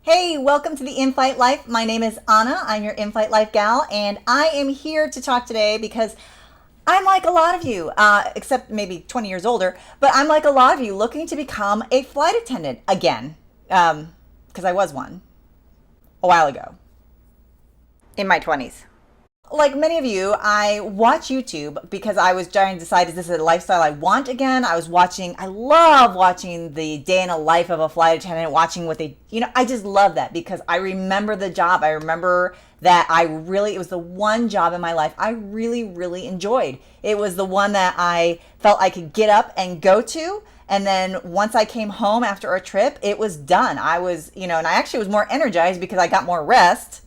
Hey, welcome to the In-Flight Life. My name is Anna. I'm your In-Flight Life gal, and I am here to talk today because I'm like a lot of you, except maybe 20 years older, but I'm like a lot of you looking to become a flight attendant again, because I was one a while ago in my 20s. Like many of you, I watch YouTube because I was trying to decide, is this a lifestyle I want again? I love watching the day in a life of a flight attendant, watching what I just love that because I remember the job. I remember that it was the one job in my life I really, really enjoyed. It was the one that I felt I could get up and go to. And then once I came home after a trip, it was done. And I actually was more energized because I got more rest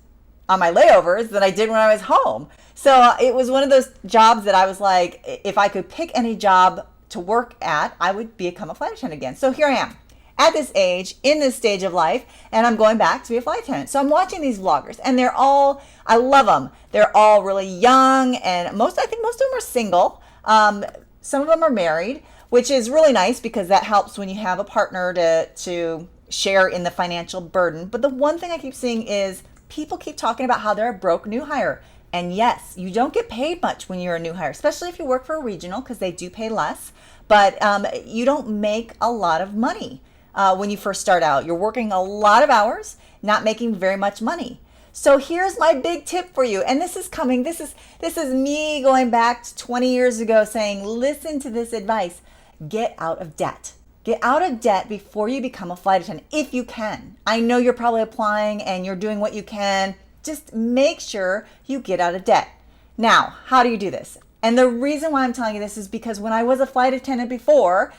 on my layovers than I did when I was home. So it was one of those jobs that I was like, if I could pick any job to work at, I would become a flight attendant again. So here I am at this age, in this stage of life, and I'm going back to be a flight attendant. So I'm watching these vloggers, and I love them. They're all really young, and I think most of them are single. Some of them are married, which is really nice because that helps when you have a partner to share in the financial burden. But the one thing I keep seeing is people keep talking about how they're a broke new hire. And yes, you don't get paid much when you're a new hire, especially if you work for a regional because they do pay less. But you don't make a lot of money when you first start out. You're working a lot of hours, not making very much money. So here's my big tip for you. And this is coming. This is me going back to 20 years ago saying, listen to this advice. Get out of debt. Get out of debt before you become a flight attendant, if you can. I know you're probably applying and you're doing what you can. Just make sure you get out of debt. Now, how do you do this? And the reason why I'm telling you this is because when I was a flight attendant before,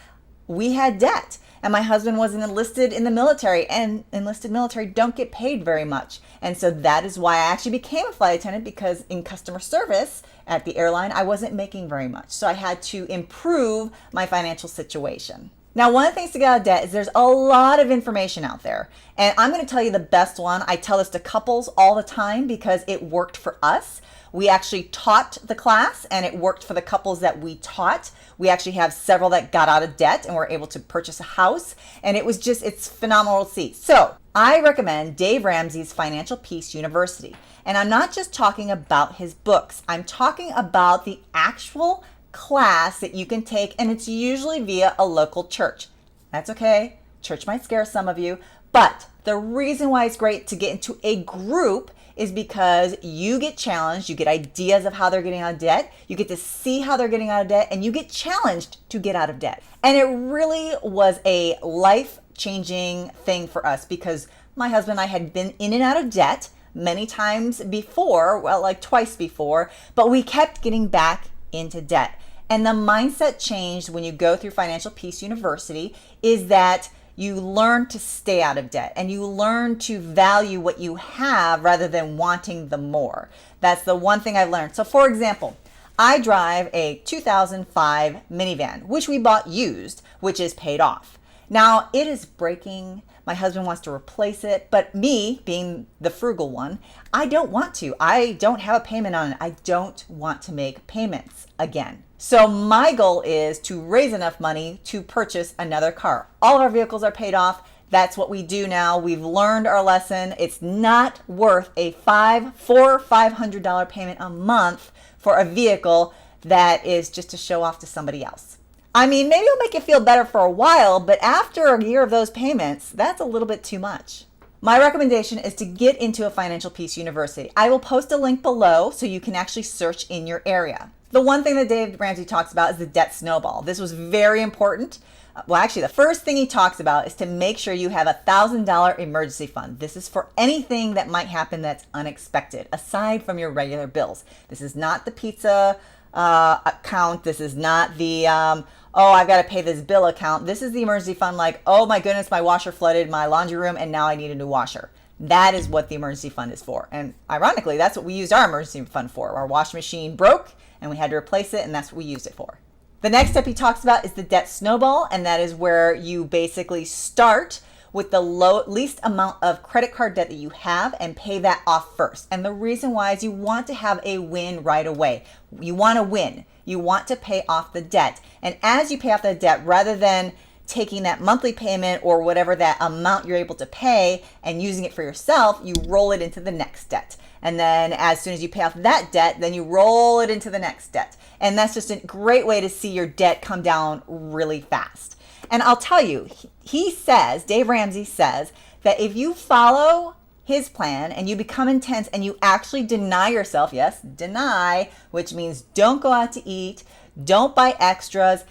we had debt. And my husband wasn't enlisted in the military, and enlisted military don't get paid very much. And so that is why I actually became a flight attendant, because in customer service at the airline, I wasn't making very much. So I had to improve my financial situation. Now, one of the things to get out of debt is there's a lot of information out there. And I'm going to tell you the best one. I tell this to couples all the time because it worked for us. We actually taught the class and it worked for the couples that we taught. We actually have several that got out of debt and were able to purchase a house. And it's phenomenal to see. So I recommend Dave Ramsey's Financial Peace University. And I'm not just talking about his books. I'm talking about the actual class that you can take, and it's usually via a local church. That's okay. Church might scare some of you, but the reason why it's great to get into a group is because you get challenged, you get ideas of how they're getting out of debt, you get to see how they're getting out of debt, and you get challenged to get out of debt. And it really was a life-changing thing for us because my husband and I had been in and out of debt many times before, well, like twice before, but we kept getting back into debt. And the mindset change when you go through Financial Peace University is that you learn to stay out of debt and you learn to value what you have rather than wanting the more. That's the one thing I've learned. So for example, I drive a 2005 minivan, which we bought used, which is paid off. Now it is breaking. My husband wants to replace it, but me, being the frugal one, I don't want to. I don't have a payment on it. I don't want to make payments again. So my goal is to raise enough money to purchase another car. All of our vehicles are paid off. That's what we do now. We've learned our lesson. It's not worth a $500 payment a month for a vehicle that is just to show off to somebody else. I mean, maybe it'll make you feel better for a while, but after a year of those payments, that's a little bit too much. My recommendation is to get into a Financial Peace University. I will post a link below so you can actually search in your area. The one thing that Dave Ramsey talks about is the debt snowball. This was very important. Well, actually, the first thing he talks about is to make sure you have a $1,000 emergency fund. This is for anything that might happen that's unexpected, aside from your regular bills. This is not the pizza account. This is not the, I've got to pay this bill account. This is the emergency fund like, oh my goodness, my washer flooded my laundry room and now I need a new washer. That is what the emergency fund is for. And ironically, that's what we used our emergency fund for. Our washing machine broke and we had to replace it, and that's what we used it for. The next step he talks about is the debt snowball, and that is where you basically start with the least amount of credit card debt that you have and pay that off first. And the reason why is you want to have a win right away. You want to win. You want to pay off the debt. And as you pay off the debt, rather than taking that monthly payment or whatever that amount you're able to pay and using it for yourself, you roll it into the next debt. And then as soon as you pay off that debt, then you roll it into the next debt. And that's just a great way to see your debt come down really fast. And I'll tell you, he says, Dave Ramsey says, that if you follow his plan and you become intense and you actually deny yourself, yes, deny, which means don't go out to eat, don't buy extras,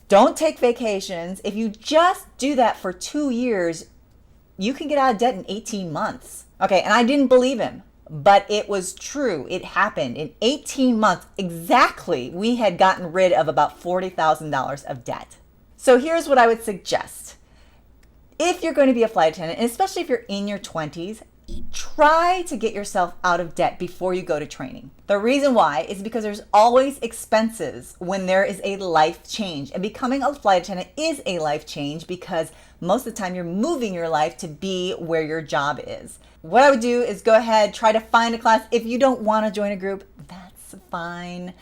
don't take vacations. If you just do that for 2 years, you can get out of debt in 18 months. Okay, and I didn't believe him, but it was true. It happened. In 18 months, exactly, we had gotten rid of about $40,000 of debt. So here's what I would suggest. If you're going to be a flight attendant, and especially if you're in your 20s, try to get yourself out of debt before you go to training. The reason why is because there's always expenses when there is a life change. And becoming a flight attendant is a life change because most of the time you're moving your life to be where your job is. What I would do is go ahead, try to find a class. If you don't want to join a group, that's fine.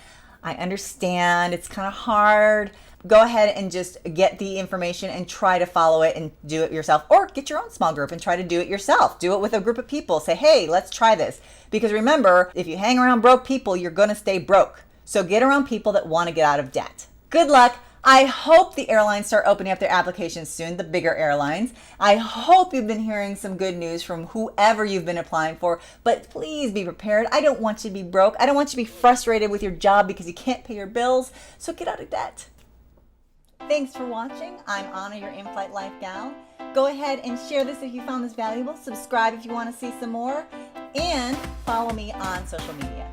I understand it's kind of hard. Go ahead and just get the information and try to follow it and do it yourself, or get your own small group and try to do it yourself. Do it with a group of people. Say, hey, let's try this. Because remember, if you hang around broke people, you're going to stay broke. So get around people that want to get out of debt. Good luck. I hope the airlines start opening up their applications soon, the bigger airlines. I hope you've been hearing some good news from whoever you've been applying for, but please be prepared. I don't want you to be broke. I don't want you to be frustrated with your job because you can't pay your bills. So get out of debt. Thanks for watching. I'm Anna, your in-flight life gal. Go ahead and share this if you found this valuable. Subscribe if you want to see some more. And follow me on social media.